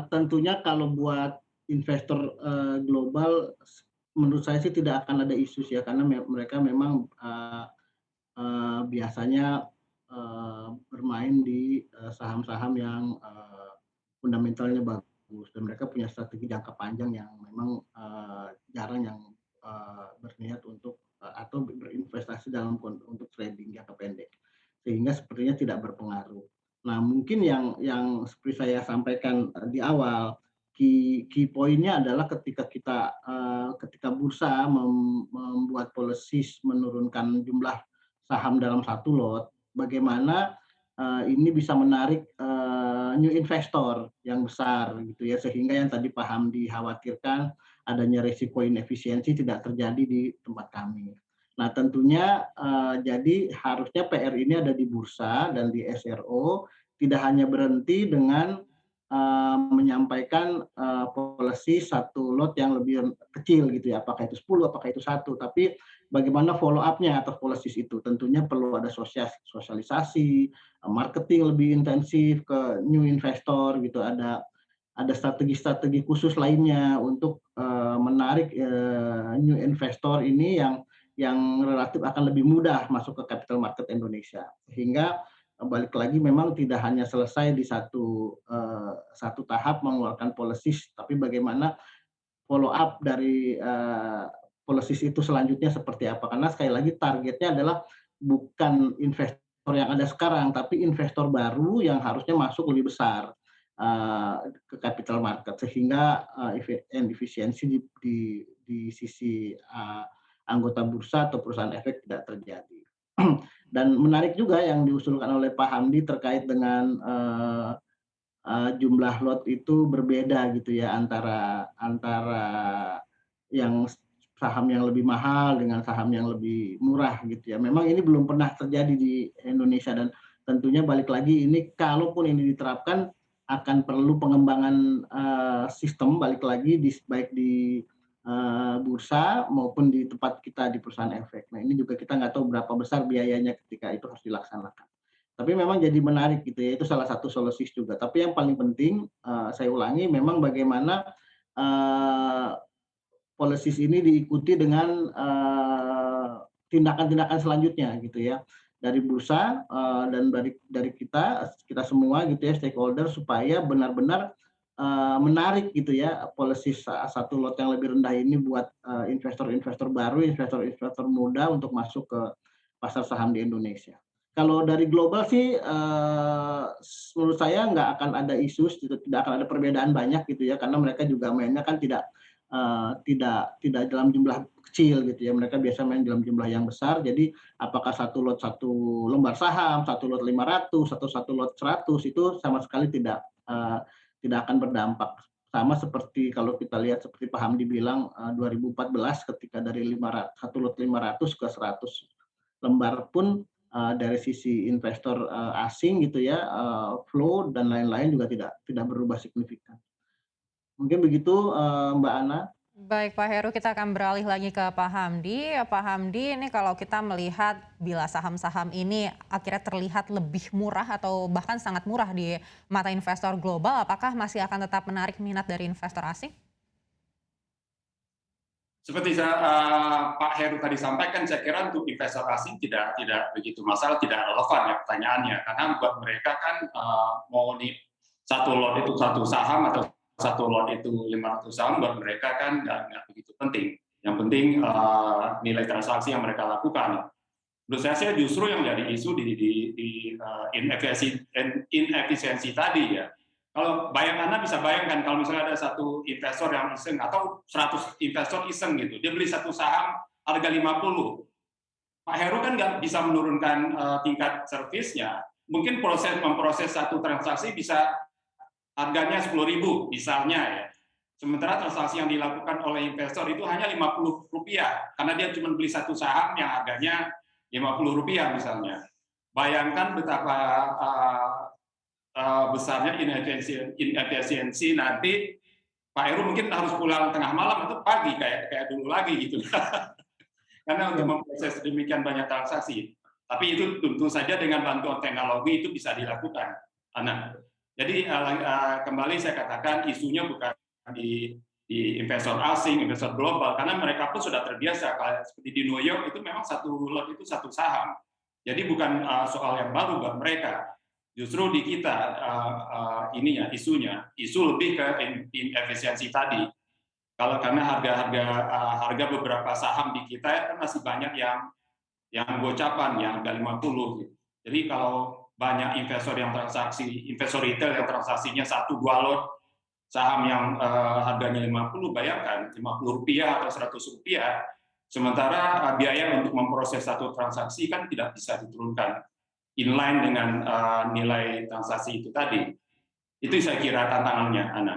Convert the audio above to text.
tentunya kalau buat investor, global menurut saya sih tidak akan ada isu ya karena mereka memang, biasanya, bermain di, saham-saham yang, fundamentalnya bagus dan mereka punya strategi jangka panjang yang memang, jarang yang, berniat untuk, atau berinvestasi dalam untuk trading jangka pendek, sehingga sepertinya tidak berpengaruh. Nah mungkin yang seperti saya sampaikan, di awal, key key point-nya adalah ketika bursa membuat policies menurunkan jumlah saham dalam satu lot, bagaimana, ini bisa menarik, new investor yang besar gitu ya, sehingga yang tadi paham dikhawatirkan adanya resiko inefisiensi tidak terjadi di tempat kami. Nah tentunya, jadi harusnya PR ini ada di bursa dan di SRO, tidak hanya berhenti dengan, menyampaikan, policy satu lot yang lebih kecil gitu ya, apakah itu 10, apakah itu satu, tapi bagaimana follow up-nya atas policies itu. Tentunya perlu ada sosialisasi, marketing lebih intensif ke new investor gitu, ada strategi-strategi khusus lainnya untuk, menarik, new investor ini yang relatif akan lebih mudah masuk ke capital market Indonesia. Sehingga, balik lagi memang tidak hanya selesai di satu tahap mengeluarkan policies, tapi bagaimana follow up dari, policies itu selanjutnya seperti apa. Karena sekali lagi targetnya adalah bukan investor yang ada sekarang, tapi investor baru yang harusnya masuk lebih besar, ke capital market sehingga, efisiensi di sisi, anggota bursa atau perusahaan efek tidak terjadi. Dan menarik juga yang diusulkan oleh Pak Hamdi terkait dengan, jumlah lot itu berbeda gitu ya antara antara yang saham yang lebih mahal dengan saham yang lebih murah gitu ya. Memang ini belum pernah terjadi di Indonesia dan tentunya balik lagi ini kalaupun ini diterapkan akan perlu pengembangan, sistem balik lagi baik di, bursa maupun di tempat kita di perusahaan efek. Nah ini juga kita nggak tahu berapa besar biayanya ketika itu harus dilaksanakan. Tapi memang jadi menarik gitu ya, itu salah satu solusi juga. Tapi yang paling penting, saya ulangi memang bagaimana, eee, policies ini diikuti dengan, tindakan-tindakan selanjutnya gitu ya, dari bursa, dan dari kita semua gitu ya stakeholder supaya benar-benar, menarik gitu ya policies satu lot yang lebih rendah ini buat, investor-investor baru, investor-investor muda untuk masuk ke pasar saham di Indonesia. Kalau dari global sih, menurut saya nggak akan ada isu, tidak akan ada perbedaan banyak gitu ya, karena mereka juga mainnya kan tidak dalam jumlah kecil gitu ya, mereka biasa main dalam jumlah yang besar. Jadi apakah satu lot satu lembar saham, satu lot 500 atau satu lot 100 itu sama sekali tidak akan berdampak. Sama seperti kalau kita lihat seperti Pak Hamdi bilang, 2014 ketika dari satu lot 500 ke 100 lembar pun, dari sisi investor, asing gitu ya, flow dan lain-lain juga tidak berubah signifikan. Mungkin begitu, Mbak Ana. Baik Pak Heru, kita akan beralih lagi ke Pak Hamdi. Pak Hamdi, ini kalau kita melihat bila saham-saham ini akhirnya terlihat lebih murah atau bahkan sangat murah di mata investor global, apakah masih akan tetap menarik minat dari investor asing? Seperti Pak Heru tadi sampaikan, saya kira untuk investor asing tidak tidak begitu masalah, tidak relevan ya pertanyaannya, karena buat mereka kan mau nih satu lot itu satu saham atau satu lot itu 500 saham, buat mereka kan nggak begitu penting. Yang penting nilai transaksi yang mereka lakukan. Menurut saya sih justru yang jadi isu di inefisiensi tadi ya. Kalau Anda bisa bayangkan kalau misalnya ada satu investor yang iseng atau 100 investor iseng gitu, dia beli satu saham harga 50. Pak Heru kan nggak bisa menurunkan tingkat servisnya. Mungkin memproses satu transaksi bisa harganya 10.000 misalnya ya. Sementara transaksi yang dilakukan oleh investor itu hanya Rp50 karena dia cuma beli satu saham yang harganya Rp50 misalnya. Bayangkan betapa besarnya inefisiensi nanti Pak Heru mungkin harus pulang tengah malam atau pagi kayak dulu lagi gitu. Karena untuk memproses demikian banyak transaksi. Tapi itu tentu saja dengan bantuan teknologi itu bisa dilakukan. Ana. Jadi kembali saya katakan isunya bukan di investor asing, investor global, karena mereka pun sudah terbiasa. Seperti di New York itu memang satu lot itu satu saham. Jadi bukan soal yang baru buat mereka. Justru di kita isu lebih ke inefisiensi tadi. Kalau karena harga beberapa saham di kita kan masih banyak yang gocapan, yang harga 50 gitu. Jadi kalau banyak investor retail yang transaksinya 1-2 lot saham yang harganya 50, bayangkan 50 rupiah atau 100 rupiah, sementara biaya untuk memproses satu transaksi kan tidak bisa diturunkan inline dengan nilai transaksi itu tadi. Itu saya kira tantangannya, Ana.